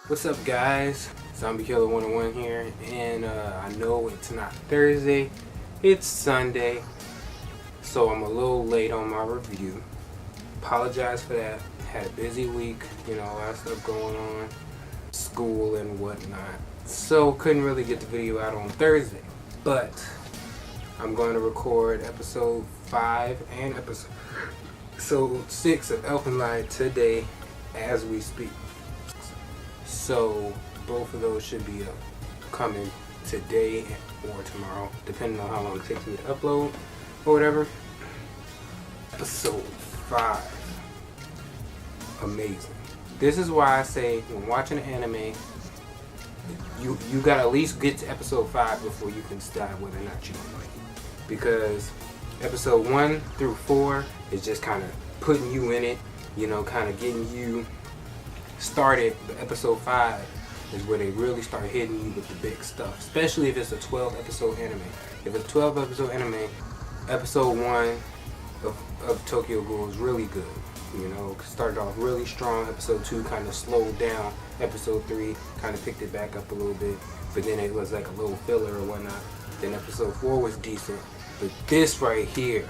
What's up, guys? Zombie Killer 101 here, and I know it's not Thursday, it's Sunday, so I'm a little late on my review. Apologize for that. Had a busy week, a lot of stuff going on, school and whatnot, so couldn't really get the video out on Thursday. But I'm going to record episode 5 and episode 6 of Ep.5 today as we speak. So both of those should be coming today or tomorrow, depending on how long it takes me to upload or whatever. Episode 5. Amazing. This is why I say when watching an anime, you gotta at least get to episode 5 before you can decide whether or not you like it. Because episode 1 through 4 is just kind of putting you in it, kind of getting you started. But episode 5 is where they really start hitting you with the big stuff, especially if it's a 12 episode anime. If it's a 12 episode anime, episode 1 of Tokyo Ghoul is really good. Started off really strong. Episode 2 kind of slowed down. Episode 3 kind of picked it back up a little bit, but then it was like a little filler or whatnot. Then episode 4 was decent, but this right here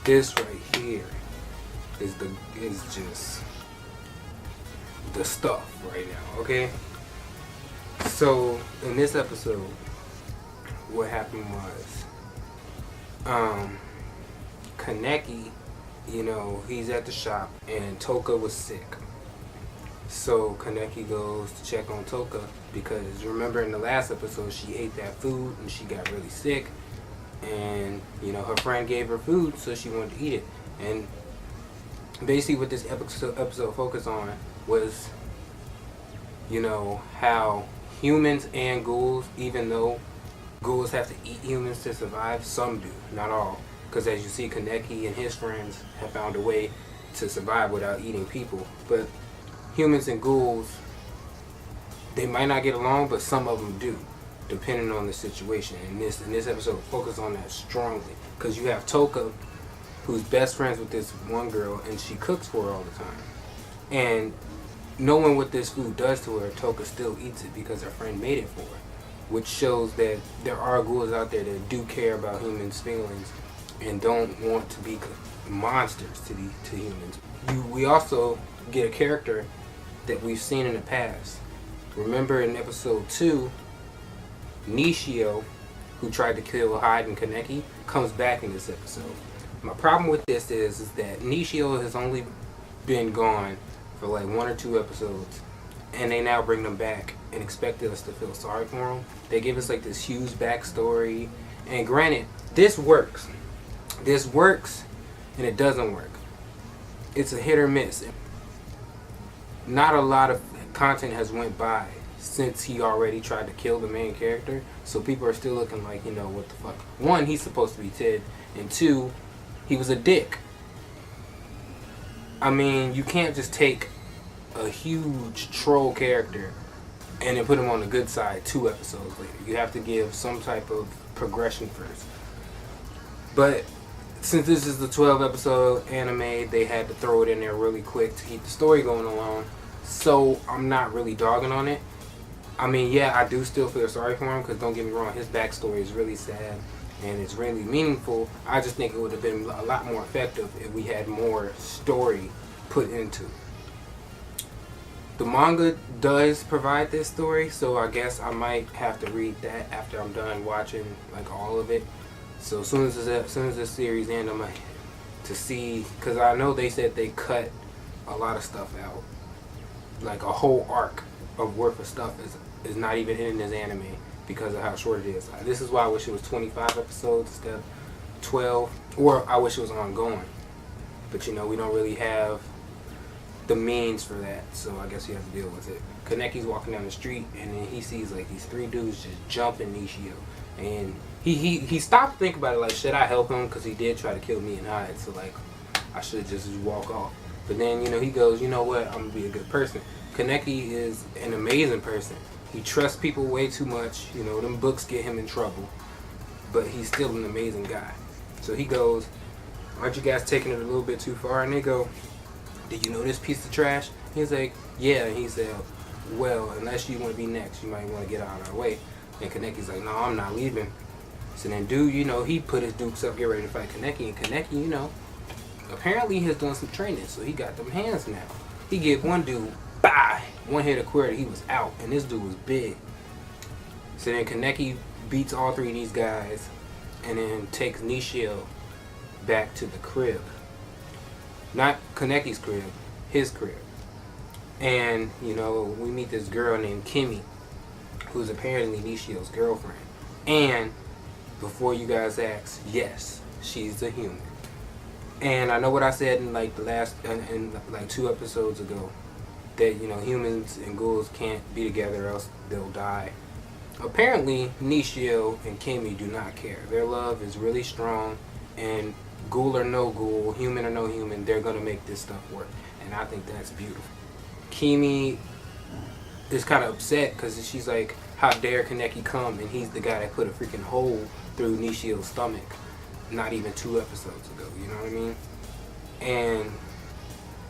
is just the stuff right now, okay? So in this episode, what happened was Kaneki, he's at the shop and Toka was sick. So Kaneki goes to check on Toka because remember in the last episode she ate that food and she got really sick, and her friend gave her food so she wanted to eat it. And basically what this episode focused on was how humans and ghouls, even though ghouls have to eat humans to survive, some do, not all. Because as you see, Kaneki and his friends have found a way to survive without eating people. But humans and ghouls, they might not get along, but some of them do, depending on the situation. And this episode focused on that strongly. Because you have Toka, who's best friends with this one girl, and she cooks for her all the time. And knowing what this food does to her, Toka still eats it because her friend made it for her. Which shows that there are ghouls out there that do care about humans' feelings and don't want to be monsters to humans. We also get a character that we've seen in the past. Remember in episode 2, Nishio, who tried to kill Hyde and Kaneki, comes back in this episode. My problem with this is that Nishio has only been gone for like 1 or 2 episodes, and they now bring them back and expected us to feel sorry for him. They give us like this huge backstory, and granted, this works, and it doesn't work. It's a hit or miss. Not a lot of content has went by since he already tried to kill the main character, so people are still looking like, what the fuck. 1, he's supposed to be Ted, and 2, he was a dick. I mean, you can't just take a huge troll character and then put him on the good side 2 episodes later. You have to give some type of progression first. But since this is the 12 episode anime, they had to throw it in there really quick to keep the story going along. So I'm not really dogging on it. I mean, yeah, I do still feel sorry for him, because don't get me wrong, his backstory is really sad and it's really meaningful. I just think it would have been a lot more effective if we had more story put into it. The manga does provide this story, so I guess I might have to read that after I'm done watching like all of it. So as soon as this series ends, I'm like to see, because I know they said they cut a lot of stuff out, like a whole arc of worth of stuff is not even in this anime because of how short it is. This is why I wish it was 25 episodes instead of 12, or I wish it was ongoing. But we don't really have the means for that, so I guess you have to deal with it. Kaneki's walking down the street, and then he sees like these 3 dudes just jumping Nishio, and he stopped to think about it, like, should I help him, because he did try to kill me and Hyde, so like I should just walk off. But then he goes, you know what, I'm gonna be a good person. Kaneki is an amazing person. He trusts people way too much. Them books get him in trouble, but he's still an amazing guy. So he goes, aren't you guys taking it a little bit too far? And they go, did you know this piece of trash? He's like, yeah. And he said, well, unless you want to be next, you might want to get out of our way. And Kaneki's like, no, I'm not leaving. So then dude, he put his dukes up, get ready to fight Kaneki. And Kaneki, apparently he has done some training, so he got them hands now. He get one dude, bah, one hit of quarter, he was out. And this dude was big. So then Kaneki beats all three of these guys and then takes Nishio back to the crib. Not Kaneki's crib, his crib. And, we meet this girl named Kimmy, who's apparently Nishio's girlfriend. And before you guys ask, yes, she's a human. And I know what I said in like the last, in like 2 episodes ago, that humans and ghouls can't be together or else they'll die. Apparently, Nishio and Kimmy do not care. Their love is really strong, and ghoul or no ghoul, human or no human, they're gonna make this stuff work. And I think that's beautiful. Kimmy is kind of upset because she's like, how dare Kaneki come, and he's the guy that put a freaking hole through Nishio's stomach not even 2 episodes ago, you know what I mean? And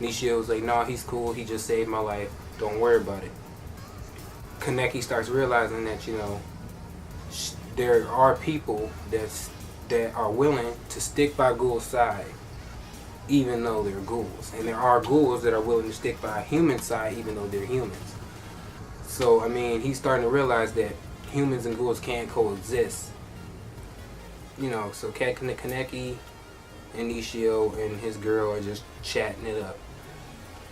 Nishio's like, no, he's cool, he just saved my life, don't worry about it. Kaneki starts realizing that, there are people that are willing to stick by Ghoul's side even though they're ghouls. And there are ghouls that are willing to stick by a human side even though they're humans. So, he's starting to realize that humans and ghouls can't coexist. So Kaneki and Nishio and his girl are just chatting it up.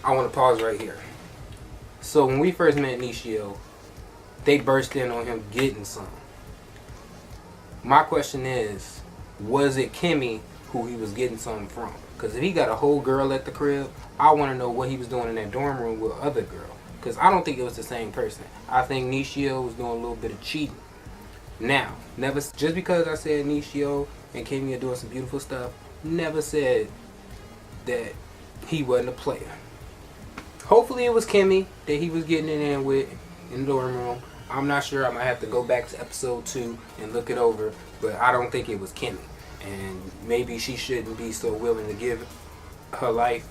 I want to pause right here. So when we first met Nishio, they burst in on him getting some. My question is, was it Kimmy who he was getting something from? Because if he got a whole girl at the crib, I want to know what he was doing in that dorm room with other girl. Because I don't think it was the same person. I think Nishio was doing a little bit of cheating. Now, just because I said Nishio and Kimmy are doing some beautiful stuff, never said that he wasn't a player. Hopefully it was Kimmy that he was getting it in with in the dorm room. I'm not sure. I might have to go back to episode 2 and look it over, but I don't think it was Kimmy. And maybe she shouldn't be so willing to give her life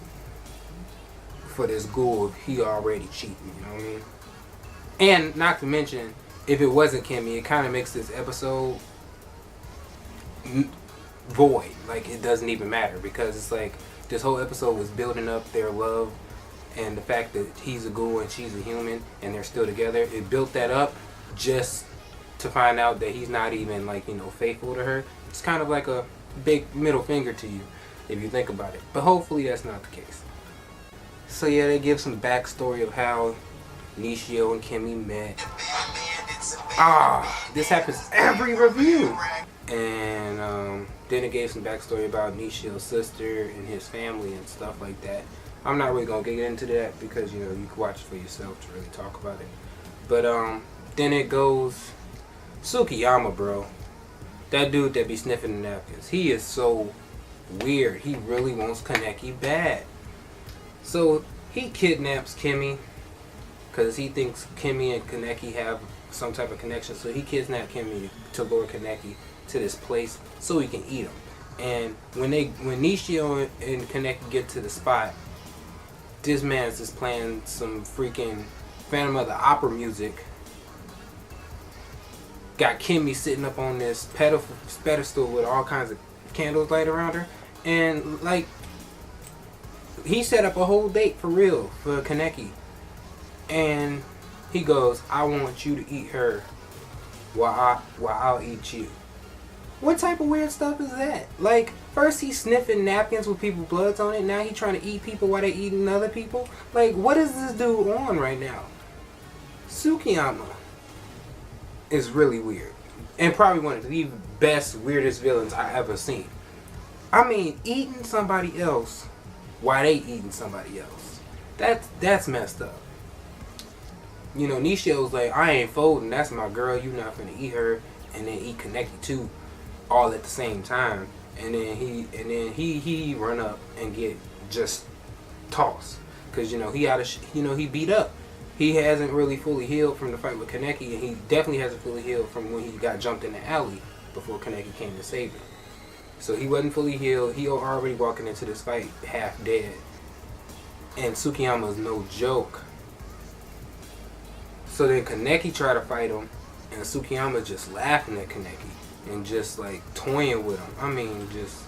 for this ghoul if he already cheating, you know what I mean? And not to mention, if it wasn't Kimmy, it kind of makes this episode void. Like, it doesn't even matter, because it's like this whole episode was building up their love, and the fact that he's a ghoul and she's a human and they're still together, it built that up just to find out that he's not even faithful to her. It's kind of like a big middle finger to you if you think about it, but hopefully that's not the case. So yeah, they give some backstory of how Nishio and Kimmy met. This happens every review. And then it gave some backstory about Nishio's sister and his family and stuff like that. I'm not really gonna get into that because you can watch it for yourself to really talk about it. But then it goes Tsukiyama, bro. That dude that be sniffing the napkins. He is so weird. He really wants Kaneki bad. So he kidnaps Kimmy because he thinks Kimmy and Kaneki have some type of connection. So he kidnapped Kimmy to lure Kaneki to this place so he can eat him. And when Nishio and Kaneki get to the spot, this man is just playing some freaking Phantom of the Opera music. Got Kimmy sitting up on this pedestal with all kinds of candles light around her. And he set up a whole date for real for Kaneki. And he goes, I want you to eat her while I'll eat you. What type of weird stuff is that? Like, first he's sniffing napkins with people's bloods on it. Now he's trying to eat people while they eating other people. Like, what is this dude on right now? Tsukiyama is really weird. And probably one of the best, weirdest villains I ever seen. Eating somebody else while they eating somebody else. That's messed up. Nishio's like, I ain't folding. That's my girl. You not finna eat her and then eat Kaneki too, all at the same time. And then he run up and get just tossed because he beat up. He hasn't really fully healed from the fight with Kaneki, and he definitely hasn't fully healed from when he got jumped in the alley before Kaneki came to save him. So he wasn't fully healed. He already walking into this fight half dead. And Tsukiyama is no joke. So then Kaneki tried to fight him, and Tsukiyama just laughing at Kaneki and just like toying with him. I mean, just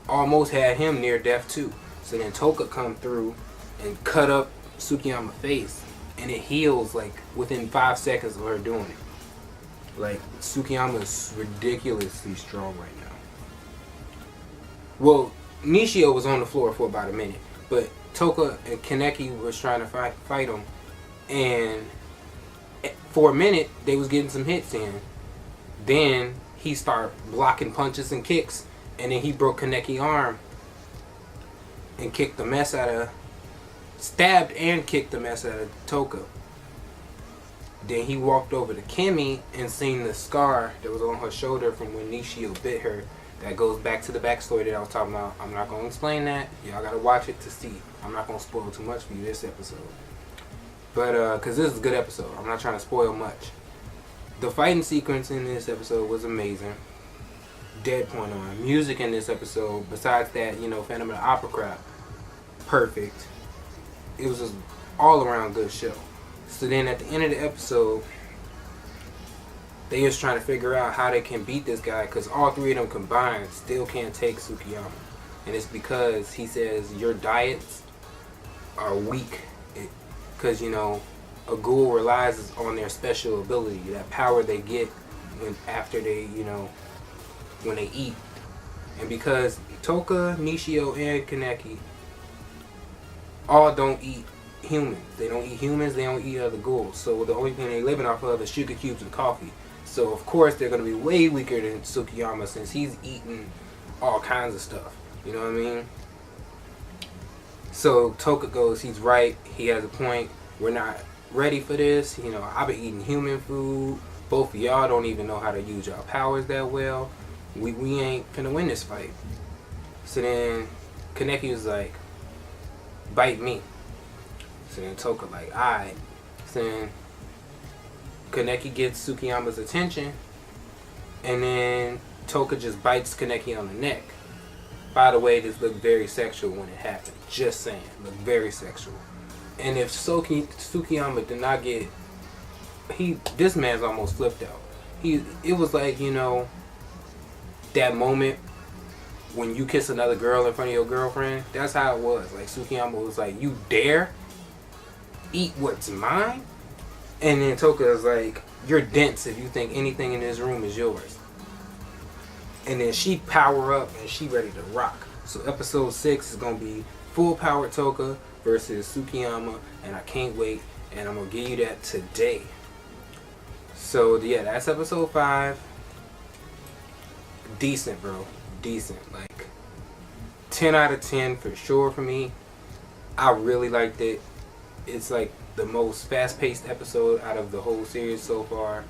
almost had him near death too. So then Toka come through and cut up Tsukiyama's face, and it heals like within 5 seconds of her doing it. Like, Tsukiyama's ridiculously strong right now. Well, Nishio was on the floor for about a minute, but Toka and Kaneki was trying to fight him, and for a minute they was getting some hits in. Then he started blocking punches and kicks, and then he broke Kaneki's arm and kicked the mess out of, stabbed and kicked the mess out of Toka. Then he walked over to Kimi and seen the scar that was on her shoulder from when Nishio bit her. That goes back to the backstory that I was talking about. I'm not going to explain that. Y'all got to watch it to see. I'm not going to spoil too much for you this episode. But, because this is a good episode. I'm not trying to spoil much. The fighting sequence in this episode was amazing. Dead point on. Music in this episode, besides that, Phantom of the Opera crap, perfect. It was just all around good show. So then at the end of the episode, they just trying to figure out how they can beat this guy, because all three of them combined still can't take Tsukiyama. And it's because he says your diets are weak. Because, a ghoul relies on their special ability, that power they get after they, when they eat. And because Toka, Nishio, and Kaneki all don't eat humans. They don't eat humans, they don't eat other ghouls. So the only thing they're living off of is sugar cubes and coffee. So of course they're going to be way weaker than Tsukiyama, since he's eating all kinds of stuff. You know what I mean? So Toka goes, he's right. He has a point. We're not ready for this. I've been eating human food. Both of y'all don't even know how to use y'all powers that well. We ain't finna win this fight. So then Kaneki was like, bite me. So then Toka like, alright. So then Kaneki gets Tsukiyama's attention, and then Toka just bites Kaneki on the neck. By the way, this looked very sexual when it happened. Just saying, looked very sexual. And if Tsukiyama did not get, this man's almost flipped out. It was like, that moment when you kiss another girl in front of your girlfriend. That's how it was. Like, Tsukiyama was like, you dare eat what's mine? And then Toka is like, you're dense if you think anything in this room is yours. And then she power up and she ready to rock. So episode 6 is going to be full power Toka versus Tsukiyama, and I can't wait, and I'm going to give you that today. So yeah, that's episode 5. Decent, bro. Decent. Like 10 out of 10 for sure for me. I really liked it. It's like the most fast-paced episode out of the whole series so far,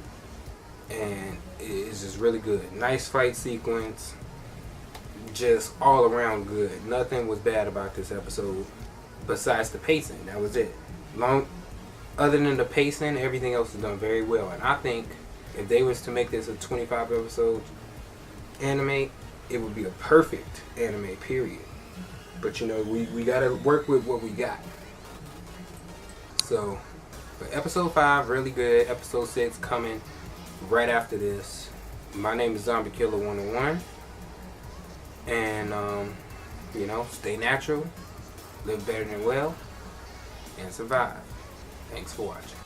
and it's just really good. Nice fight sequence, just all around good. Nothing was bad about this episode besides the pacing. That was it. Other than the pacing, everything else is done very well. And I think if they was to make this a 25 episode anime, it would be a perfect anime, period. But we gotta work with what we got. So, but episode 5, really good. Episode 6 coming right after this. My name is Zombie Killer 101. And, stay natural, live better than well, and survive. Thanks for watching.